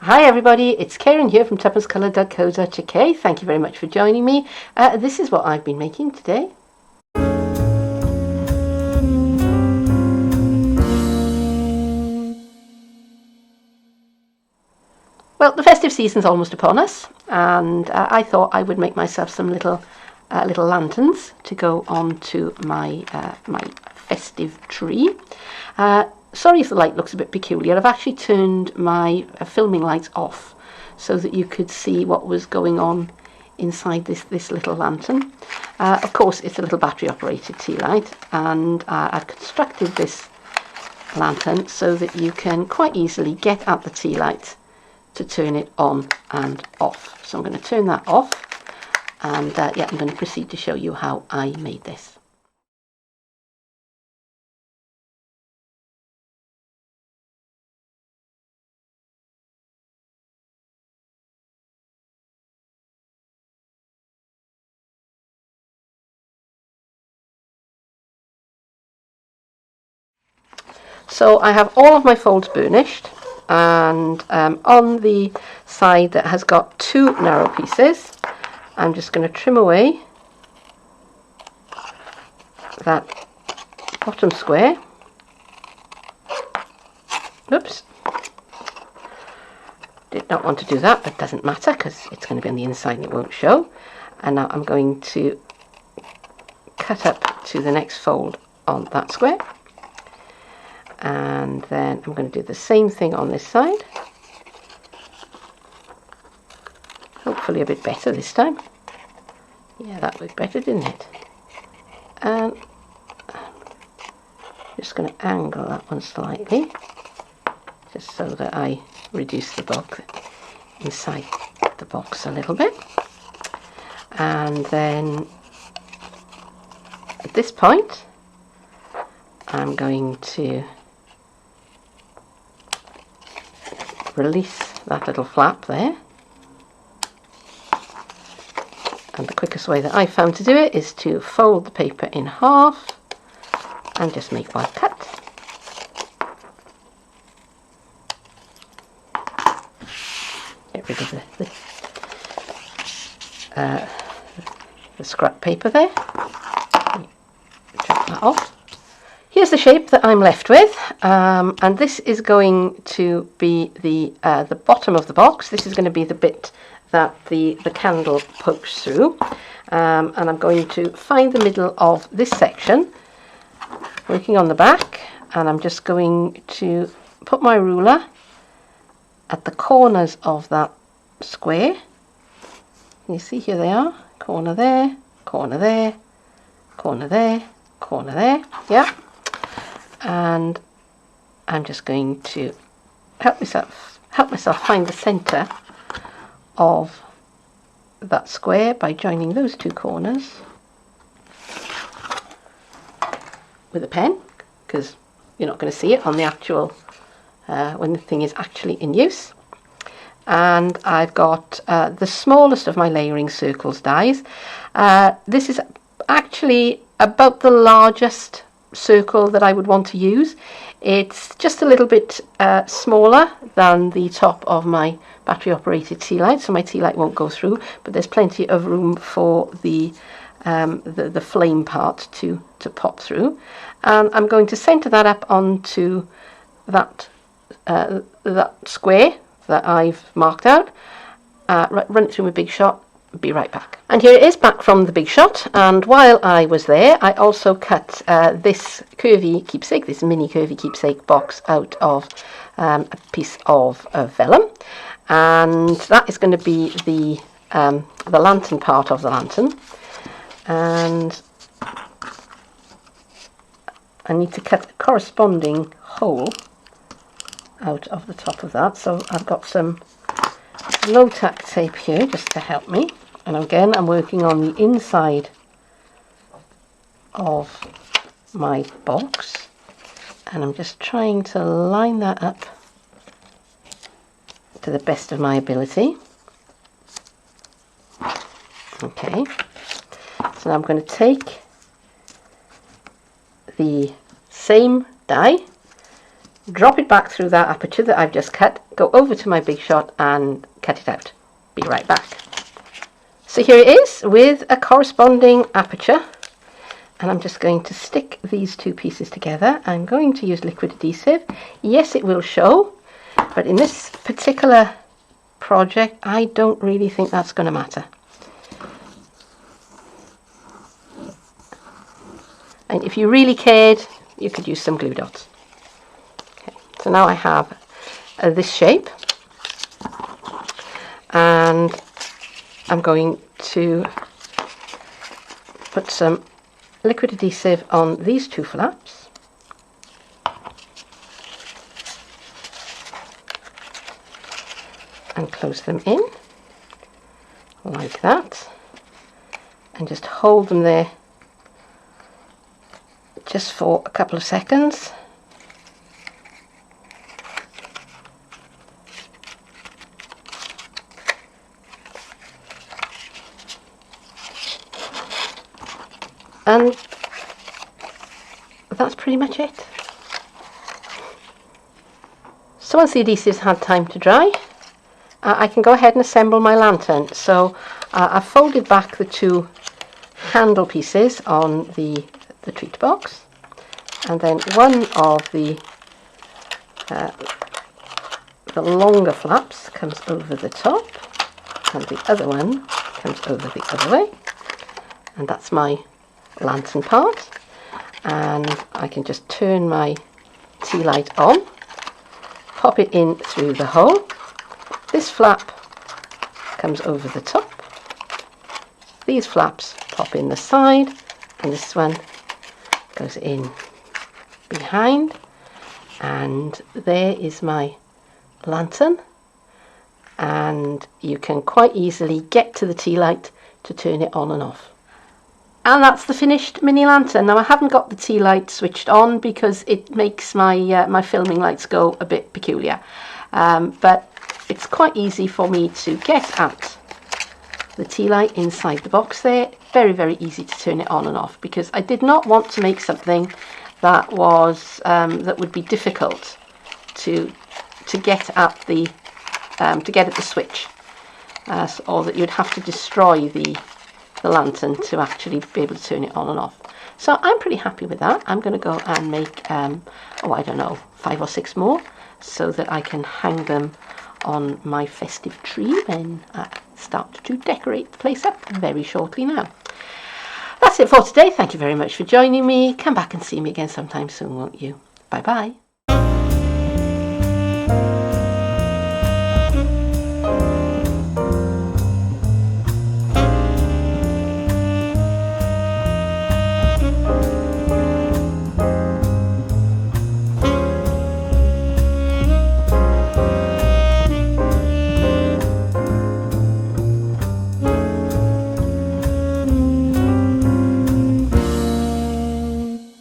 Hi everybody, it's Keren here from tuppencecoloured.co.uk. Thank you very much for joining me. This is what I've been making today. Well, the festive season's almost upon us, and I thought I would make myself some little lanterns to go onto my my festive tree. Sorry if the light looks a bit peculiar. I've actually turned my filming lights off so that you could see what was going on inside this little lantern. Of course, it's a little battery operated tea light, and I've constructed this lantern so that you can quite easily get at the tea light to turn it on and off. So I'm going to turn that off, and yeah, I'm going to proceed to show you how I made this. So I have all of my folds burnished, and on the side that has got two narrow pieces, I'm just going to trim away that bottom square. Oops, did not want to do that, but doesn't matter because it's going to be on the inside and it won't show. And now I'm going to cut up to the next fold on that square. And then I'm going to do the same thing on this side. Hopefully a bit better this time. Yeah, that looked better, didn't it? And just going to angle that one slightly, just so that I reduce the bulk inside the box a little bit. And then at this point, I'm going to release that little flap there, and the quickest way that I found to do it is to fold the paper in half and just make one cut. Get rid of the scrap paper there. Chop that off. Here's the shape that I'm left with, and this is going to be the bottom of the box. This is going to be the bit that the candle pokes through, and I'm going to find the middle of this section, working on the back, and I'm just going to put my ruler at the corners of that square. You see, here they are, corner there, corner there, corner there, corner there, yeah. And I'm just going to help myself find the centre of that square by joining those two corners with a pen, because you're not going to see it on the actual when the thing is actually in use. And I've got the smallest of my layering circles dies. This is actually about the largest circle that I would want to use. It's just a little bit smaller than the top of my battery operated tea light, so my tea light won't go through, but there's plenty of room for the flame part to pop through. And I'm going to centre that up onto that square that I've marked out, run it through my Big Shot. Be right back. And here it is, back from the Big Shot. And while I was there, I also cut this curvy keepsake, this mini curvy keepsake box out of a piece of vellum, and that is going to be the lantern part of the lantern. And I need to cut a corresponding hole out of the top of that, so I've got some low tack tape here just to help me, and again I'm working on the inside of my box, and I'm just trying to line that up to the best of my ability. Okay, so now I'm going to take the same die drop it back through that aperture that I've just cut, go over to my Big Shot and cut it out. Be right back. So here it is with a corresponding aperture, and I'm just going to stick these two pieces together. I'm going to use liquid adhesive. Yes, it will show, but in this particular project I don't really think that's going to matter. And if you really cared, you could use some glue dots. Okay, so now I have this shape, and I'm going to put some liquid adhesive on these two flaps, and close them in like that, and just hold them there just for a couple of seconds. And that's pretty much it. So once the adhesive's had time to dry, I can go ahead and assemble my lantern. So I've folded back the two handle pieces on the treat box, and then one of the longer flaps comes over the top, and the other one comes over the other way, and that's my lantern part. And I can just turn my tea light on, pop it in through the hole. This flap comes over the top, these flaps pop in the side, and this one goes in behind, and there is my lantern. And you can quite easily get to the tea light to turn it on and off. And that's the finished mini lantern. Now I haven't got the tea light switched on because it makes my my filming lights go a bit peculiar, but it's quite easy for me to get at the tea light inside the box there. Very, very easy to turn it on and off, because I did not want to make something that was that would be difficult to get at the switch, or that you'd have to destroy the lantern to actually be able to turn it on and off. So I'm pretty happy with that. I'm going to go and make oh, I don't know, 5 or 6 more, so that I can hang them on my festive tree when I start to decorate the place up very shortly now. That's it for today. Thank you very much for joining me. Come back and see me again sometime soon, won't you? Bye bye.